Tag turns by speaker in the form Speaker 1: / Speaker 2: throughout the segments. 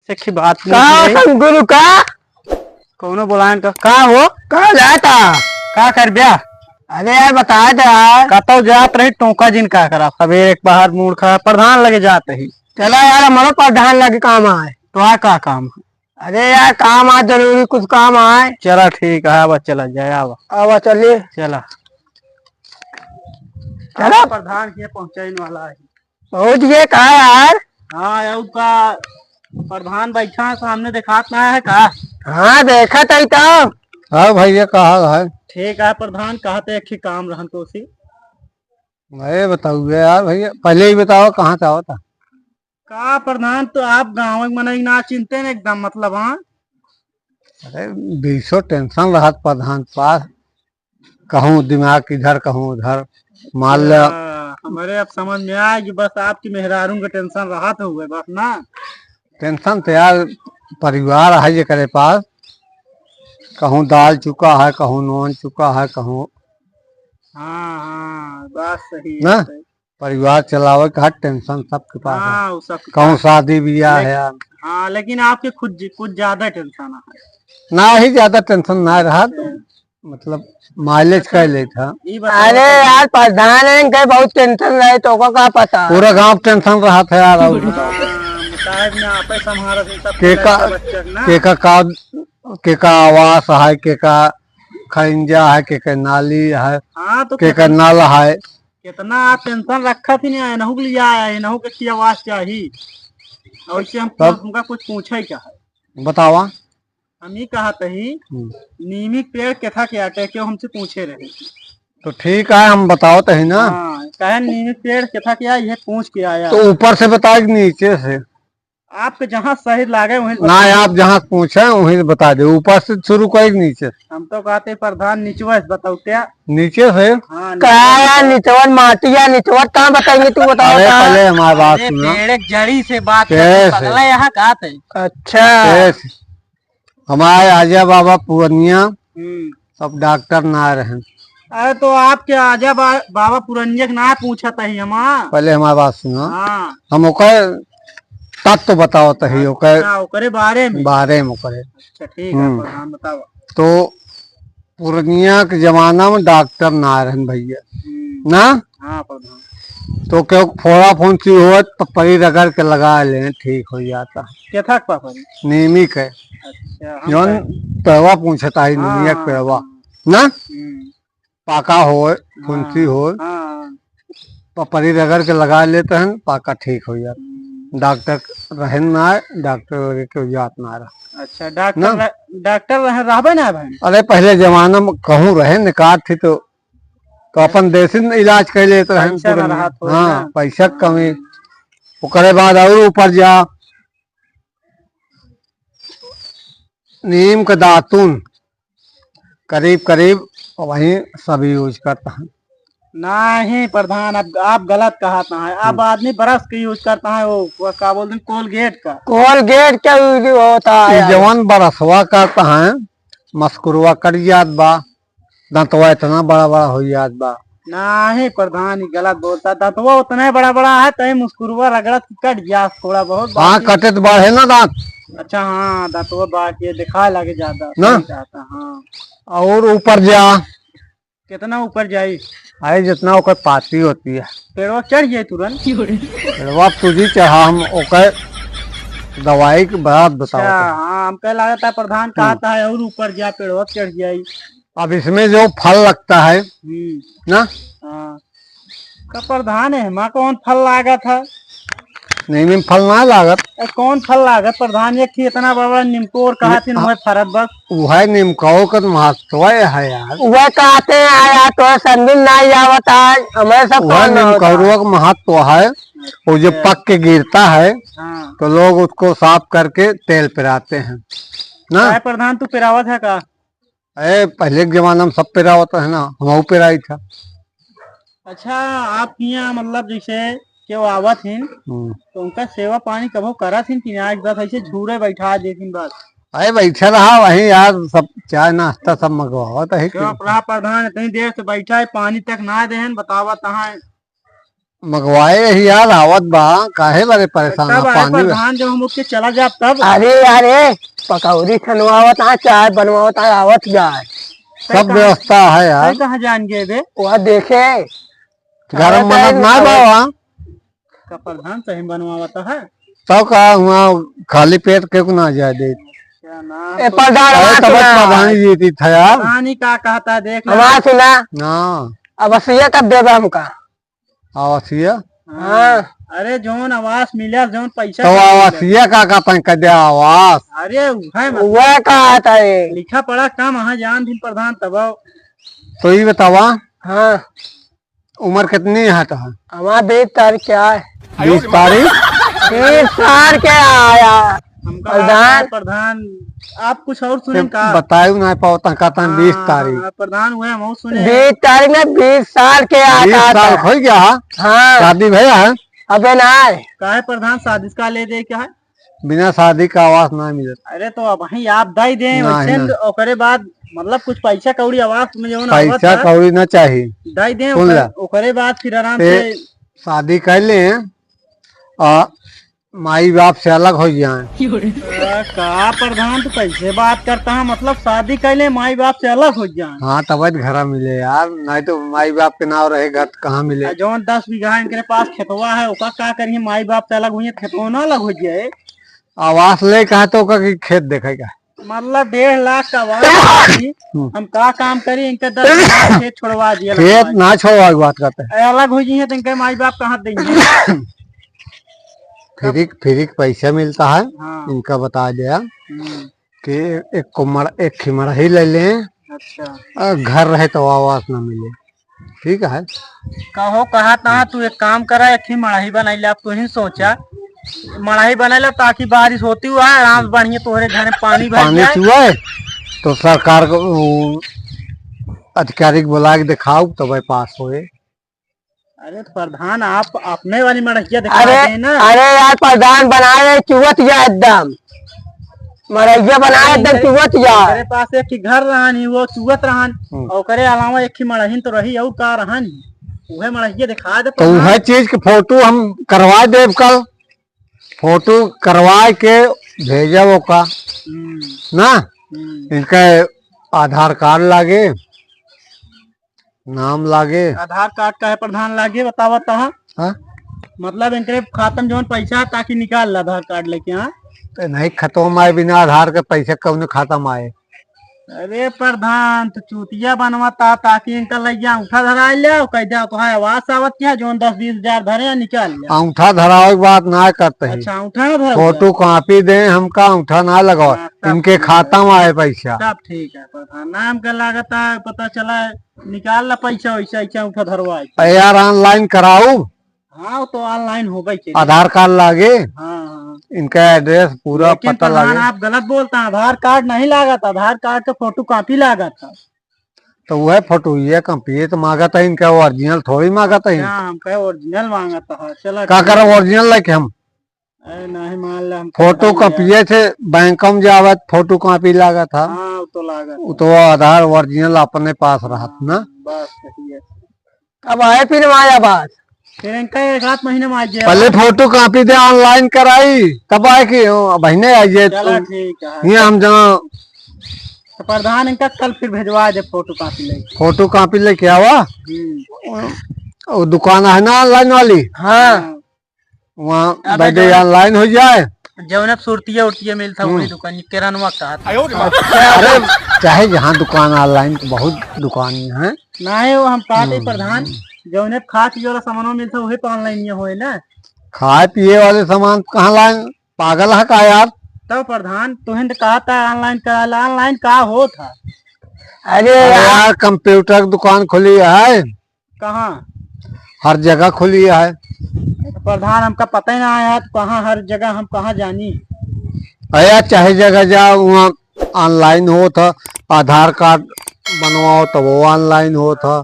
Speaker 1: से बात
Speaker 2: गुरु का
Speaker 1: कौनो बुलाएं तो
Speaker 2: का हो कहा जाता
Speaker 1: का कर ब्या।
Speaker 2: अरे यार बताया था यार
Speaker 1: कतो जात रही टोका जिन का करा सवेरे एक बाहर मूड खा प्रधान लगे जात रही।
Speaker 2: चला यार हमारा प्रधान लगे काम आए
Speaker 1: तो आ का काम है।
Speaker 2: अरे यार काम आज जरूरी कुछ काम आए।
Speaker 1: चला ठीक है अब चला जाए
Speaker 2: अब चलिए
Speaker 1: चला
Speaker 2: चलो
Speaker 1: प्रधान के पहुंचाने वाला है।
Speaker 2: पहुंच गए कहा यार।
Speaker 1: हाँ उसका प्रधान बैठा सामने दिखात ना है का।
Speaker 2: हाँ देखा था तब।
Speaker 3: हाँ भैया कहा है।
Speaker 1: ठीक है प्रधान कहते एक ही काम रहन तो उसी
Speaker 3: मैं बताऊ यार भैया पहले ही बताओ कहाँ से आओ था।
Speaker 1: का प्रधान तो आप गाँव में ना चिंते न एकदम मतलब। हाँ
Speaker 3: अरे बीसों टेंशन रहा प्रधान पास कहूँ दिमाग इधर कहूँ उधर मान लो।
Speaker 1: हमारे अब समझ में आया कि बस आपकी मेहरारू का टेंशन रहा तो हुए बस ना।
Speaker 3: टेंशन तो यार परिवार है ये करे पास कहूँ दाल चुका है कहूँ नॉन चुका है कहूँ।
Speaker 1: हाँ हाँ बात सही
Speaker 3: ना
Speaker 1: है।
Speaker 3: परिवार चलावे का टेंशन सबके पास है।
Speaker 1: हाँ सब
Speaker 3: कहूँ शादी ब्याह है यार।
Speaker 1: हाँ लेकिन आपके खुद कुछ ज्यादा टेंशन है
Speaker 3: ना ही ज्यादा टेंशन ना रहा तो मतलब माइलेज कह ले था।
Speaker 2: अरे यार प्रधान है बहुत टेंशन रहे तो को का पता
Speaker 3: पूरा गांव टेंशन रहा था यार। और के का आवास है के का खंजा है के नाली है।
Speaker 1: हाँ तो
Speaker 3: के नल है।
Speaker 1: कितना आप टेंशन रखा थी नहीं नहु के लिए आया नहु के की आवाज चाहिए। और इससे हमका कुछ पूछे क्या है
Speaker 3: बतावा।
Speaker 1: हम ही कहा ही नीमी पेड़ केथा के आटे क्यों हमसे पूछे रहे।
Speaker 3: तो ठीक है हम बताओ तो ही ना।
Speaker 1: कहे नीमी पेड़ केथा के आया ये पूछ के आया।
Speaker 3: तो ऊपर से बताए नीचे से
Speaker 1: आपके जहाँ सही लागे वहीं
Speaker 3: ना आप जहाँ पूछे वहीं बता दे। ऊपर से शुरू कर नीचे
Speaker 1: हम तो कहते प्रधान निचवा बताओ क्या
Speaker 3: नीचे से।
Speaker 2: हाँ निचवर माटिया निचवर कहाँ बताएंगे तू बताओ।
Speaker 3: अरे पहले हमारी बात सुना।
Speaker 1: जड़ी से बात यहाँ कहते।
Speaker 2: अच्छा
Speaker 3: हमारे आजा बाबा पूर्णिया सब डॉक्टर ना रहे।
Speaker 1: अरे तो आपके आजा बाबा पुरनिया ना पूछा था ही हमारा।
Speaker 3: पहले हमारी बात सुना।
Speaker 1: हाँ
Speaker 3: हम ओकर तत्व बताओ तो ही
Speaker 1: ओकरे बारे में
Speaker 3: ओकरे।
Speaker 1: अच्छा ठीक है प्रधान बताओ।
Speaker 3: तो पूर्णिया के जमाना में डॉक्टर ना रहे भैया ना।
Speaker 1: हाँ प्रधान
Speaker 3: तो क्यों फोड़ा फुंसी हो तो परी रगड़ के लगा ले ठीक हो जाता।
Speaker 1: क्या पापा
Speaker 3: नियमिक है।
Speaker 1: अच्छा
Speaker 3: जौन पेड़वा पूछता है नियमिक पेड़वा ना पाका हो फुंसी हो परी रगड़ के लगा लेते हैं पाका ठीक हो जाता। डॉक्टर रहन ना डॉक्टर के जात ना रहा।
Speaker 1: अच्छा डॉक्टर रहबे ना भाई।
Speaker 3: अरे पहले जमाना में कहूँ रहे निकाल थी तो अपन देसी इलाज कर लेते हैं। हाँ पैसा कमी ओकरे बाद और ऊपर जा नीम का दातुन करीब करीब वही सभी यूज करता है।
Speaker 1: नहीं प्रधान अब आप गलत कहा है। अब आदमी ब्रश का यूज करता है वो क्या बोलते हैं कोलगेट का
Speaker 2: यूज होता है।
Speaker 3: जवान बरसवा करता है मस्कुरवा कट जात बा दांतवा इतना बड़ा बड़ा हो जात बा।
Speaker 1: नहीं प्रधान गलत बोलता दांतवा उतना बड़ा बड़ा है तो मुस्कुरवा रगड़ा कट गया थोड़ा बहुत।
Speaker 3: हाँ कटे तो बढ़े ना दांत।
Speaker 1: अच्छा हाँ दांतवा बाकी दिखा लगे ज्यादा
Speaker 3: ना।
Speaker 1: हाँ
Speaker 3: और ऊपर जा
Speaker 1: कितना ऊपर जाये
Speaker 3: अरे जितना ओकर पाती होती है
Speaker 1: पेड़वा चढ़ जाये तुरंत।
Speaker 3: पेड़वा तुझी चढ़ा हम ओकर दवाई के बाद बताओ।
Speaker 1: हाँ हम कह लगा था प्रधान कहता है और ऊपर जा पेड़वा चढ़ जाये।
Speaker 3: अब इसमें जो फल लगता है ना।
Speaker 1: हाँ का प्रधान है माँ कौन फल लागत है।
Speaker 3: नहीं फल ना लागत।
Speaker 1: कौन फल लागत प्रधान एक इतना बड़ा नीमको और कहा थी फरत बस
Speaker 3: वह नीमको का महत्व है यार।
Speaker 2: वह कहते हैं आया तो संदिल ना आवत है हमें सब
Speaker 3: वह नीमको का महत्व है। वो जो पक के गिरता है तो लोग उसको साफ करके तेल पिराते हैं ना।
Speaker 1: प्रधान तू पिरावत है का।
Speaker 3: अरे पहले के जमाना में सब पिरावत है ना हम पिराई था।
Speaker 1: अच्छा आप यहाँ मतलब जैसे क्यों आवत हिन तो उनका सेवा पानी कभो करा थी कि आज बस ऐसे झूरे बैठा देती बस।
Speaker 3: अरे बैठा रहा वही यार सब चाय नाश्ता सब मंगवावत है।
Speaker 1: प्रधान इतनी देर से बैठा है पानी तक ना देहन बतावा तहाँ
Speaker 3: मंगवाए ही यार, आवत बा, काहे बारे परेशान
Speaker 1: तब
Speaker 3: है?
Speaker 1: आए
Speaker 3: पानी
Speaker 1: प्रधान जब हम उसके चला जाब तब
Speaker 2: अरे यारे पकौड़ी छनवावत है, चाय बनवावत है, आवत जाए
Speaker 3: सब व्यवस्था है यार।
Speaker 1: कहाँ जान गए बे
Speaker 2: वह देखे
Speaker 3: गरम मनत ना बावा,
Speaker 1: का प्रधान सही बनवाता है।
Speaker 3: तो का हुआ खाली पेट के को ना जाए दे।
Speaker 1: क्या ना
Speaker 2: ए प्रधान
Speaker 3: अरे
Speaker 2: आवाज
Speaker 3: तब
Speaker 2: सुना,
Speaker 3: प्रधान जी थी था यार।
Speaker 1: प्रधान ही का कहता है देख ले।
Speaker 2: आवाज सुना,
Speaker 3: हाँ
Speaker 2: अब असिया कब देगा हमका?
Speaker 3: आवासीय,
Speaker 2: हाँ
Speaker 1: अरे जोन आवास मिला जोन पैसा
Speaker 3: तो
Speaker 1: मिला।
Speaker 3: आवासीय का कहता है कदे आवास।
Speaker 1: अरे है मत
Speaker 2: वह कहा था ये।
Speaker 1: लिखा पढ़ा कम वहाँ जान दिन प्रधान तब
Speaker 3: तो ये बतावा
Speaker 2: हाँ
Speaker 3: उम्र कितनी है? तो
Speaker 2: हमारा 20 तारीख क्या है?
Speaker 3: 20 तारीख।
Speaker 2: 20 साल के आया
Speaker 1: हमका
Speaker 2: प्रधान।
Speaker 1: प्रधान आप कुछ और सुने का
Speaker 3: बतायू ना पाता कहता है 20 तारीख।
Speaker 1: हाँ, प्रधान हुए हम और सुने
Speaker 2: 20 तारीख में 20 साल के
Speaker 3: 20
Speaker 2: आता
Speaker 3: साल
Speaker 2: था।
Speaker 3: हो गया,
Speaker 2: हाँ
Speaker 3: शादी भैया है?
Speaker 2: अबे ना
Speaker 1: का है प्रधान शादी का ले दे क्या है।
Speaker 3: बिना शादी का आवास ना मिले।
Speaker 1: अरे तो अब वही आप दे दें
Speaker 3: नहीं,
Speaker 1: वैसे
Speaker 3: नहीं।
Speaker 1: ओकरे बाद मतलब कुछ पैसा कौड़ी आवास में जो
Speaker 3: पैसा कौड़ी ना चाहिए।
Speaker 1: दे दें
Speaker 3: सुन ला।
Speaker 1: ओकरे बाद फिर आराम
Speaker 3: ते
Speaker 1: से
Speaker 3: शादी कर ले और माई बाप से अलग हो जाए।
Speaker 1: का प्रधान तो कैसे बात करता है मतलब शादी कैले माई बाप से अलग हो जाए।
Speaker 3: हाँ तब घर मिले यार, नहीं तो माई बाप के नाम रहे घर कहाँ मिले।
Speaker 1: जौन 10 बीघा इनके पास खेतवा है ओका का करिए माई बाप से अलग हुई खेतवा ना अलग हो जाए।
Speaker 3: आवास ले कहा तो का कि खेत देखेगा।
Speaker 1: मतलब 1.5 लाख का आवास थी। हम का काम करी इनके 10 बीघा खेत छोड़वा दिया
Speaker 3: खेत ना छोड़वा की बात करते हैं।
Speaker 1: अलग हो जाइए तो इनके माई बाप कहाँ देंगे।
Speaker 3: फ्री पैसा मिलता है।
Speaker 1: हाँ।
Speaker 3: इनका बता दिया कि एक खिमड़ा ही ले लें,
Speaker 1: अच्छा
Speaker 3: घर रहे तो आवास ना मिले। ठीक है,
Speaker 1: कहो कहा था तू एक काम करा एक ही मड़ाही बनाई तू ही सोचा मड़ाही बनाई ताकि बारिश होती हुआ आराम से बढ़िया तोहरे घर में पानी भर
Speaker 3: पानी
Speaker 1: जाए।
Speaker 3: चुआ है तो सरकार को अधिकारी को बुला के दिखाओ तो भाई पास होए।
Speaker 1: अरे तो प्रधान आप अपने वाली मड़हिया दिखा
Speaker 2: अरे
Speaker 1: दें ना।
Speaker 2: अरे यार प्रधान बनाए चुवत जा एकदम मरैया बनाए एकदम चुवत जा।
Speaker 1: मेरे पास एक ही घर रहा नहीं वो चुगत रहन और करे अलावा एक ही मड़हीन तो रही और का रहन उहे मड़हिया दिखा दे
Speaker 3: तो वह चीज के फोटो हम करवा दे, कल फोटो करवा के भेजा वो का ना। इनका आधार कार्ड लागे, नाम लागे।
Speaker 1: आधार कार्ड का है प्रधान लागे बतावा तो
Speaker 3: हाँ?
Speaker 1: मतलब इनके खाता में जो पैसा ताकि निकाल ला आधार कार्ड लेके। हाँ
Speaker 3: तो नहीं खत्म आए बिना आधार के पैसे कौन खाता में आए।
Speaker 1: अरे प्रधान तो चूतिया बनवाता ताकि इनका लैया अंगूठा धरा लिया कह दिया तो है आवास आवत क्या जो 10-20 हजार धरे निकाल लिया।
Speaker 3: अंगूठा धरावे की बात ना करते हैं।
Speaker 1: अच्छा अंगूठा ना धरा
Speaker 3: फोटो कॉपी दे, हमका अंगूठा ना लगाओ। इनके खाता में आए पैसा।
Speaker 1: सब ठीक है प्रधान नाम का लागत है पता चला निकाल ला पैसा वैसा ऐसा अंगूठा धरवा।
Speaker 3: यार ऑनलाइन कराऊ।
Speaker 1: हाँ तो ऑनलाइन हो गई।
Speaker 3: आधार कार्ड लागे,
Speaker 1: हाँ
Speaker 3: इनका एड्रेस पूरा
Speaker 1: लेकिन
Speaker 3: पता
Speaker 1: प्रधान
Speaker 3: लागे।
Speaker 1: आप गलत बोलते हैं आधार कार्ड नहीं लागत आधार कार्ड का फोटो कॉपी लागत था।
Speaker 3: तो वह फोटो ये कंप्लीट ये तो मांगा था इनका, ओरिजिनल थोड़ी मांगा था।
Speaker 1: हाँ हम कहे ओरिजिनल मांगा था। चलो
Speaker 3: क्या करो ओरिजिनल लेके हम
Speaker 1: अरे नहीं मान ला हम
Speaker 3: फोटो कॉपी थे बैंक में जावे फोटो कॉपी लागा था।
Speaker 1: हाँ वो तो लागत
Speaker 3: वो तो आधार ओरिजिनल अपने पास रहा ना।
Speaker 1: बस सही है।
Speaker 2: अब आए फिर हमारा बात
Speaker 1: फिर इनका 1 महीने में आ जाए।
Speaker 3: पहले फोटो कॉपी दे ऑनलाइन कराई तब आए की बहने आइए
Speaker 1: चलो ठीक है।
Speaker 3: यहाँ हम जहाँ
Speaker 1: तो प्रधान इनका कल फिर भेजवा दे फोटो कॉपी ले।
Speaker 3: फोटो कॉपी लेके आवा। वो दुकान है ना ऑनलाइन वाली,
Speaker 2: हाँ
Speaker 3: वहाँ बैठे ऑनलाइन हो जाए।
Speaker 1: जौन अब सुरतिया उर्तिया मिलता वही दुकान किरानवा का
Speaker 3: अरे चाहे जहाँ दुकान ऑनलाइन तो बहुत दुकान है
Speaker 1: ना है वो हम कहते प्रधान जौन खा पी वाला सामान मिलता वही तो ऑनलाइन होए ना।
Speaker 3: खाए पिए वाले सामान कहाँ लाइन पागल है का यार।
Speaker 1: तब प्रधान तुहन कहा था ऑनलाइन करा ऑनलाइन का हो था।
Speaker 2: अरे
Speaker 3: यार कंप्यूटर दुकान खुली है,
Speaker 1: कहाँ
Speaker 3: हर जगह खुली है।
Speaker 1: प्रधान हमका पता ही ना आया तो कहाँ हर जगह हम कहाँ जानी।
Speaker 3: अरे चाहे जगह जाओ वहाँ ऑनलाइन हो था। आधार कार्ड बनवाओ तो वो ऑनलाइन हो था,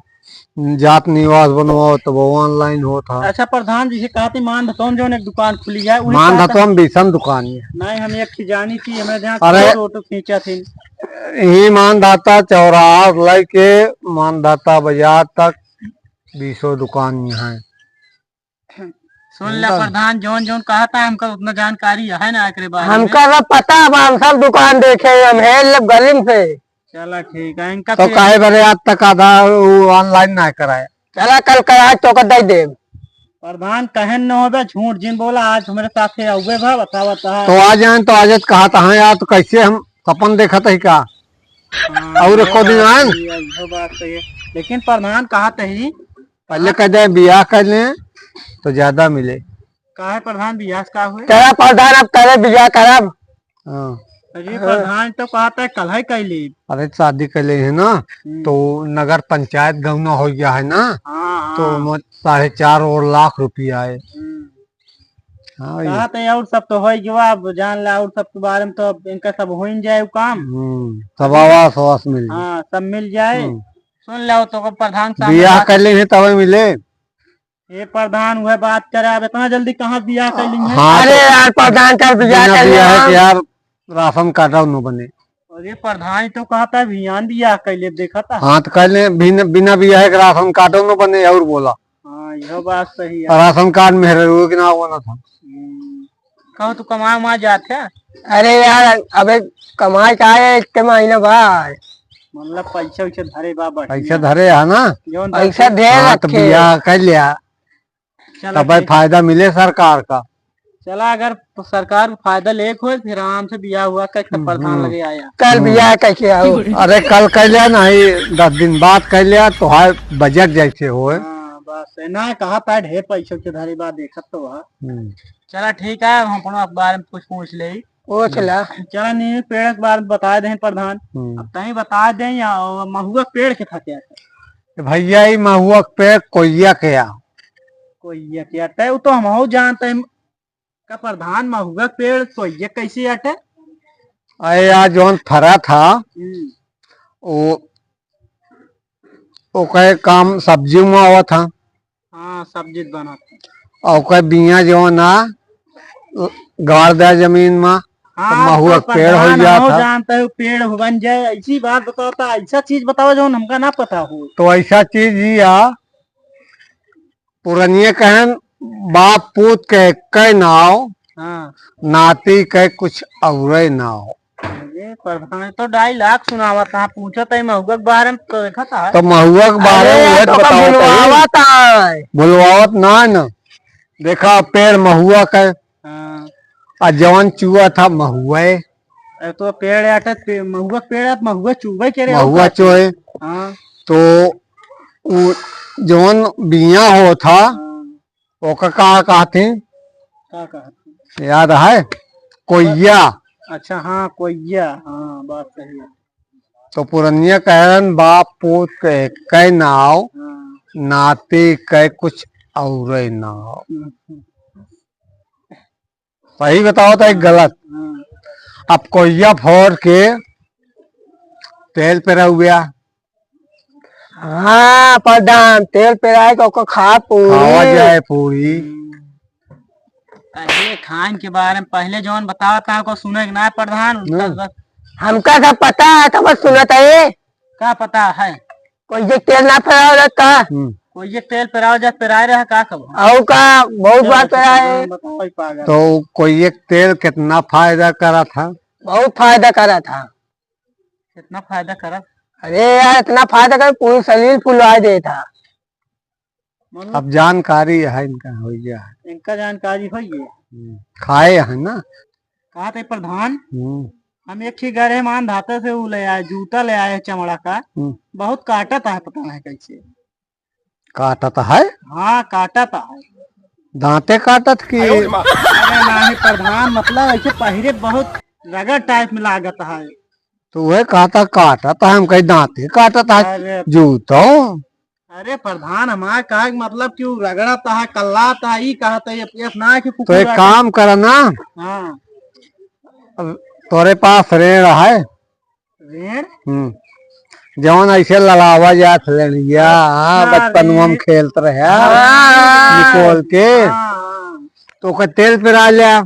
Speaker 3: जात निवास बनवाओ तो वो ऑनलाइन हो था।
Speaker 1: अच्छा प्रधान जी से कहते मान धतौन जो एक दुकान खुली है
Speaker 3: मान था तो हम बीसम दुकान है।
Speaker 1: नहीं हम एक जानी थी हमें ध्यान
Speaker 3: अरे
Speaker 1: फोटो खींचा थी।
Speaker 3: यही मानदाता चौराहा लेके मानदाता बाजार तक 20 दुकान यहाँ है।
Speaker 1: सुन ले प्रधान, जोन जोन कहा था हमका उतना जानकारी है ना एकरे बारे में।
Speaker 2: हमका सब पता है, हम सब दुकान देखे हम है गली से।
Speaker 1: चला ठीक है, इनका
Speaker 3: तो काहे बरे आज तक आधा ऑनलाइन ना कराया।
Speaker 2: चला कल करा तो दे दे।
Speaker 1: प्रधान कहन न हो झूठ जिन बोला आज हमारे साथ आउे भा बता बता।
Speaker 3: तो आ जाए तो आज कहा था यार, तो कैसे हम सपन देखा था क्या और एको दिन आए।
Speaker 1: बात सही है, लेकिन प्रधान कहा ही
Speaker 3: पहले कह दे बियाह कर ले तो ज्यादा मिले।
Speaker 1: का है प्रधान बियाह का हुए?
Speaker 2: तेरा प्रधान अब करे बियाह करब।
Speaker 1: अरे प्रधान तो कहा था कल है कैली।
Speaker 3: अरे शादी कर ले है ना, तो नगर पंचायत गौना हो गया है ना, तो 4.5 लाख रुपया है।
Speaker 1: कहा था और सब तो हो गया, अब जान ला और सब के बारे में तो इनका सब हो जाए काम।
Speaker 3: सब आवास मिल जाए।
Speaker 1: हाँ सब मिल जाए। सुन लो तो प्रधान
Speaker 3: बियाह कर ले है तब मिले।
Speaker 1: ये प्रधान वह बात करे, अब इतना जल्दी कहाँ बियाह कर लेंगे।
Speaker 3: हाँ,
Speaker 2: अरे यार प्रधान का बियाह कर ले
Speaker 3: यार राशन कार्ड न बने।
Speaker 1: अरे प्रधान तो कहा था बियान बियाह कर ले, देखा था।
Speaker 3: हाँ तो कर ले, बिना बियाह के राशन कार्ड न बने और बोला।
Speaker 1: हाँ यह बात सही है।
Speaker 3: राशन कार्ड में के ना बना था।
Speaker 1: कहो तू कमा वहाँ जाते।
Speaker 2: अरे यार अबे कमाई का है इतने महीने बाद,
Speaker 1: मतलब पैसा वैसा धरे बाबा,
Speaker 3: पैसा धरे है ना,
Speaker 2: पैसा दे
Speaker 3: तो बियाह कर लिया तब फायदा मिले सरकार का।
Speaker 1: चला अगर तो सरकार को फायदा लेक हो फिर आराम से बियाह हुआ कर प्रधान लगे आया।
Speaker 2: कल बियाह कैसे आओ?
Speaker 3: अरे कल कर लिया नहीं, 10 दिन बाद कर लिया तो है बजट जैसे हो।
Speaker 1: बस ना कहा था ढेर पैसों के धरे बात देखा तो वह। चला ठीक है, हम अपने बारे में कुछ पूछ ले।
Speaker 2: चला
Speaker 1: चला नीम पेड़ के बारे में बता दे प्रधान। अब तही बता दे या महुआ पेड़ के था क्या?
Speaker 3: भैया ये महुआ पेड़ कोइया क्या?
Speaker 1: कोइया क्या अटे? वो तो हम जानते हैं का प्रधान, महुआ पेड़ कोइया कैसे अटे?
Speaker 3: अरे यार जोन फरा था वो कहे काम सब्जी में हुआ था।
Speaker 1: हाँ सब्जी बना था।
Speaker 3: और कहे बिया जो ना गाड़ दे जमीन में।
Speaker 1: हाँ,
Speaker 3: महुआ पेड़ हो गया था।
Speaker 1: जानता है पेड़ बन जाए, ऐसी बात बताओ था, ऐसा चीज बताओ जो हमका ना पता हो।
Speaker 3: तो ऐसा चीज ही पुरानिया कहन बाप पूत के कई नाव, नाती के कुछ और नाव।
Speaker 1: प्रधान तो 2.5 लाख सुनावा था, पूछा था महुआ के बारे में देखा था।
Speaker 3: तो महुआ के बारे में बुलवावत ना देखा पेड़ महुआ का जवान चूहा था महुआ।
Speaker 1: तो पेड़ आटे महुआ पेड़ महुआ चूहे के
Speaker 3: महुआ चूहे। तो जवान बिया हो था ओका कहा कहते याद है? कोइया।
Speaker 1: अच्छा हाँ कोइया, हाँ बात सही है।
Speaker 3: तो पुरनिया कहन बाप पूत के कई नाव, नाती के कुछ और नाव। सही बताओ तो एक गलत। अब कोइया फोड़ के तेल पे रह गया।
Speaker 2: हाँ प्रधान तेल पे रह के खा
Speaker 3: जाए पूरी।
Speaker 1: पहले खान के बारे में पहले जौन बतावा था को सुने ना प्रधान।
Speaker 2: हमका सब पता है, तो बस सुनत है।
Speaker 1: क्या पता है?
Speaker 2: कोई ये तेल ना फैलाओ रहता,
Speaker 1: कोई ये तेल पेराव जा पेराए रहा का कब
Speaker 2: और का बहुत बार पेराए।
Speaker 3: तो कोई एक तेल कितना फायदा करा था?
Speaker 2: बहुत फायदा करा था।
Speaker 1: कितना फायदा करा?
Speaker 2: अरे यार इतना फायदा कर पूरी शरीर फुलवा दे था।
Speaker 3: अब जानकारी है इनका हो गया है।
Speaker 1: इनका जानकारी हो गई,
Speaker 3: खाए है ना।
Speaker 1: कहा थे प्रधान हम एक ही गरे मान धाते से वो ले आए, जूता ले आए चमड़ा का। बहुत काटा था, पता नहीं कैसे
Speaker 3: काटा था है।
Speaker 1: हाँ काटा था,
Speaker 3: दांते काटत की?
Speaker 1: अरे नहीं प्रधान, मतलब ऐसे पहरे बहुत रगड़ टाइप में लागत है।
Speaker 3: तो वह कहता काटा था, हम कहीं दांते काटा था जूतो।
Speaker 1: अरे प्रधान हमारा कहा मतलब क्यों रगड़ा था, कल्ला था, ये कहा था ये ना कि
Speaker 3: तो एक काम करा ना।
Speaker 1: हाँ
Speaker 3: तोरे पास रेड़ है?
Speaker 1: रेड़
Speaker 3: जवन ऐसे लड़ावा जात लड़िया बचपन में खेलते रहे निकोल के। तो का तेल पिरा लिया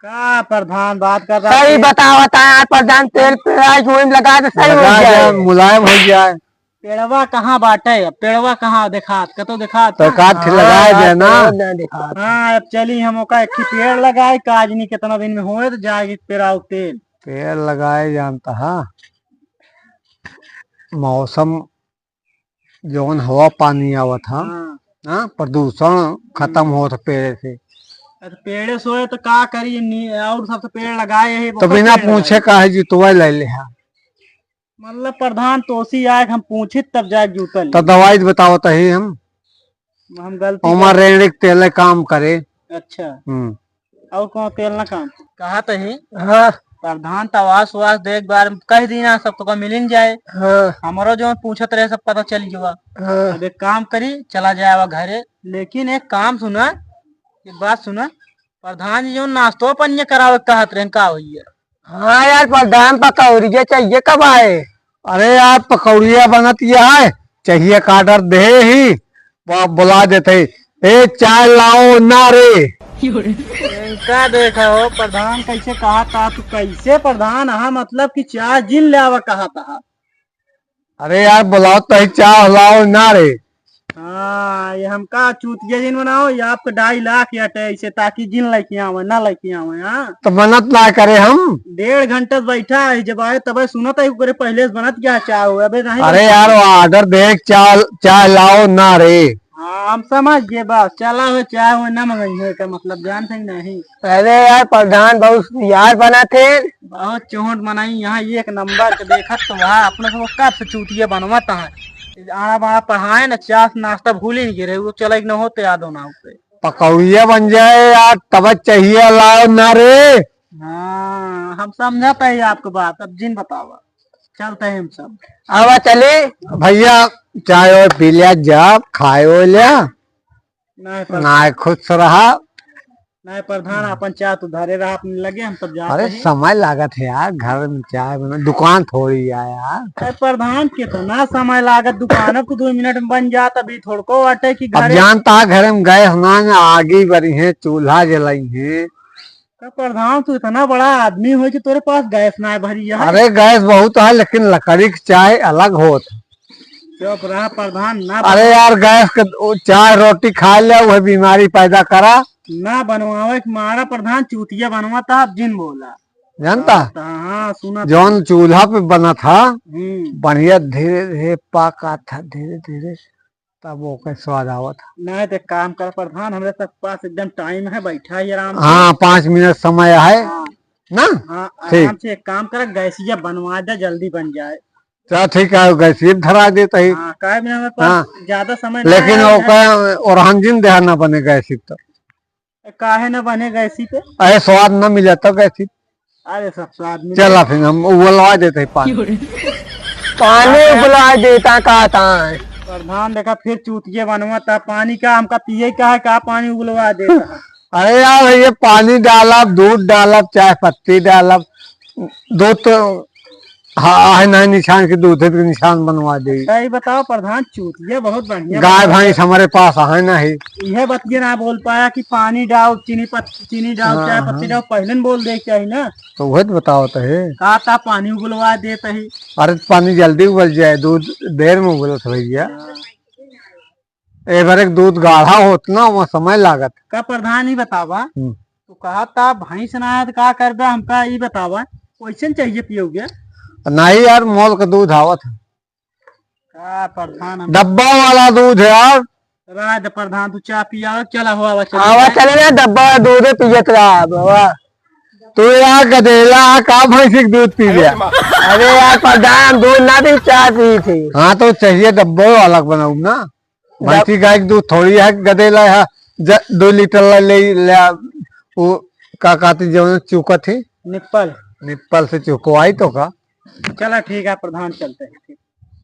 Speaker 1: का प्रधान बात कर रहा
Speaker 2: सही बतावा था प्रधान, तेल पिरा लगा दे सही हो जाए,
Speaker 3: मुलायम हो जाए।
Speaker 1: पेड़वा कहाँ बाटे, अब पेड़वा कहाँ देखात कतो देखात
Speaker 3: तो काट लगाए दे ना।
Speaker 1: हाँ अब चली हम ओका एक पेड़ लगाए काजनी कितना दिन में होए तो जाएगी पेड़ा तेल।
Speaker 3: पेड़ लगाए जानता है मौसम जौन हवा पानी आवत था हाँ प्रदूषण खत्म होत पेड़ से।
Speaker 1: पेड़े सोए तो का करी और सबसे पेड़ लगाए है
Speaker 3: तो बिना पूछे काहे जुतवा ले ले।
Speaker 1: मतलब प्रधान तोसी आए हम पूछित तब जाए जूतल
Speaker 3: तो दवाई बताओ तही हम
Speaker 1: गलती
Speaker 3: उमर रेणिक तेल काम करे।
Speaker 1: अच्छा और कौन तेल ना काम कहा तो ही
Speaker 2: हाँ
Speaker 1: प्रधान तवास वास देख बार कह दीना सब तो मिल जाए।
Speaker 2: हाँ
Speaker 1: हमारो जो पूछत रहे सब पता चल जावा।
Speaker 2: हाँ
Speaker 1: अब एक काम करी चला जाए घरे, लेकिन एक काम सुना, एक बात सुना, प्रधान जी जो नाश्तो पन्ने करावे कहत रहे का हुई है।
Speaker 2: हाँ यार प्रधान पकौड़िया चाहिए कब आए।
Speaker 3: अरे यार पकौड़िया बनत है चाहिए का ऑर्डर दे ही बुला देते ए चाय लाओ ना रे।
Speaker 1: इनका देखा हो प्रधान कैसे कहा था तू कैसे प्रधान हाँ मतलब कि चाय जिन ले आवा कहा था।
Speaker 3: अरे यार बुलाओ तो चाय लाओ ना रे।
Speaker 1: हाँ ये हमका चूतिया जिन बनाओ या आपका 2.5 लाख या ऐसे ताकि जिन लेके आवे ना लेके आवे। हाँ
Speaker 3: तो बनत ना करे हम
Speaker 1: 1.5 घंटा बैठा है जब आए तब सुनत है पहले से बनत क्या चाय हुआ अबे नहीं।
Speaker 3: अरे यार वो ऑर्डर दे चाय लाओ ना रे।
Speaker 1: हाँ हम समझ गए बस चला हुआ चाय हुआ ना मंगाइए का मतलब जानते ही नहीं।
Speaker 2: अरे यार प्रधान बहुत यार बना थे
Speaker 1: बहुत चोट मनाई यहाँ एक नंबर के देखा तो वहाँ अपने को कब से चूतिया बनवाता है आना बाना पढ़ाए ना चाय नाश्ता भूल ही नहीं गिरे वो चला न होते याद होना उसे
Speaker 3: पकौड़िया बन जाए यार तब चाहिए लाओ ना रे।
Speaker 1: हाँ हम समझाते हैं आपको बात अब जिन बतावा चलते हैं हम सब।
Speaker 2: आवा चले
Speaker 3: भैया चाय और पी लिया जब खाए हो लिया ना खुश रहा
Speaker 1: नहीं प्रधान अपन चाय तो धरे रहा अपने लगे हम सब जाते
Speaker 3: अरे
Speaker 1: हैं।
Speaker 3: समय लागत है यार घर में चाय बना दुकान थोड़ी है यार।
Speaker 1: अरे प्रधान कितना समय लागत दुकान को 2 मिनट में बन जाता अभी थोड़ा को अटे की
Speaker 3: अब
Speaker 1: घर
Speaker 3: जानता है घर में गए ना आगे बढ़ी है चूल्हा जलाई है।
Speaker 1: प्रधान तू इतना बड़ा आदमी हो कि तेरे पास गैस ना है भरी है।
Speaker 3: अरे गैस बहुत है लेकिन लकड़ी की चाय अलग होत।
Speaker 1: चुप रहा प्रधान ना
Speaker 3: अरे यार गैस के चाय रोटी खा ले वह बीमारी पैदा करा
Speaker 1: ना बनवावे मारा प्रधान चूतिया बनवाता अब जिन बोला
Speaker 3: जानता।
Speaker 1: हाँ सुना
Speaker 3: जौन चूल्हा पे बना था बढ़िया धीरे धीरे पाका था धीरे धीरे तब वो का स्वाद आवा था।
Speaker 1: नहीं तो काम कर प्रधान हमारे सब पास एकदम टाइम है बैठा ही आराम से।
Speaker 3: हाँ 5 मिनट समय है ना।
Speaker 1: हाँ आराम से एक काम कर गैसिया बनवा दे जल्दी बन जाए।
Speaker 3: चल ठीक है गैसीब धरा देता ही।
Speaker 1: हाँ काय में हमारे पास ज्यादा समय
Speaker 3: लेकिन ओरहंजिन देहा ना बने गैसीब तो
Speaker 1: काहे न बने गैसी पे
Speaker 3: अरे स्वाद न मिला तो गैसीब।
Speaker 1: अरे सब स्वाद मिले।
Speaker 3: चला फिर हम उबलवा देते पानी
Speaker 2: उबला देता कहता है
Speaker 1: प्रधान देखा फिर चूतिये बनवाता पानी का हमका पिए का है का पानी उबलवा देता।
Speaker 3: अरे यार ये पानी डालब दूध डालब चाय पत्ती डालब दूध तो हाँ है ना निशान के दूध के निशान बनवा दे।
Speaker 1: सही बताओ प्रधान चूतिया बहुत बढ़िया
Speaker 3: गाय भैंस हमारे पास है ना ही
Speaker 1: यह बतिया ना बोल पाया कि पानी डाल चीनी डाल चाय पत्ती डाल पहले न बोल दे चाहिए ना।
Speaker 3: तो वही तो बताओ तो है
Speaker 1: कहा था पानी उबलवा देता ही।
Speaker 3: अरे पानी जल्दी उबल जाए दूध देर में उबलत भैया एक बार एक दूध गाढ़ा होत ना वहाँ समय लागत
Speaker 1: का प्रधान ही बतावा तो कहा था भैंस ना है तो का करबे हमका ये बतावा क्वेश्चन चाहिए पियोगे
Speaker 3: नहीं यार मोल का दूध आवत है
Speaker 1: का प्रधान
Speaker 3: डब्बा वाला दूध है यार।
Speaker 1: रात प्रधान तू चाय पिया चला हुआ
Speaker 2: आवा चले ना डब्बा दूध पियत रहा बाबा
Speaker 3: तू यार गधेला का भैंसी दूध पी लिया।
Speaker 2: अरे यार प्रधान दूध ना भी चाय पी थी।
Speaker 3: हाँ तो चाहिए डब्बा अलग बनाऊ ना भैंसी गाय का दूध थोड़ी है गधेला है 2 लीटर ले वो का कहती जो चुका थी
Speaker 1: निप्पल
Speaker 3: निप्पल से चुकवाई तो का।
Speaker 1: चला ठीक है प्रधान चलते हैं।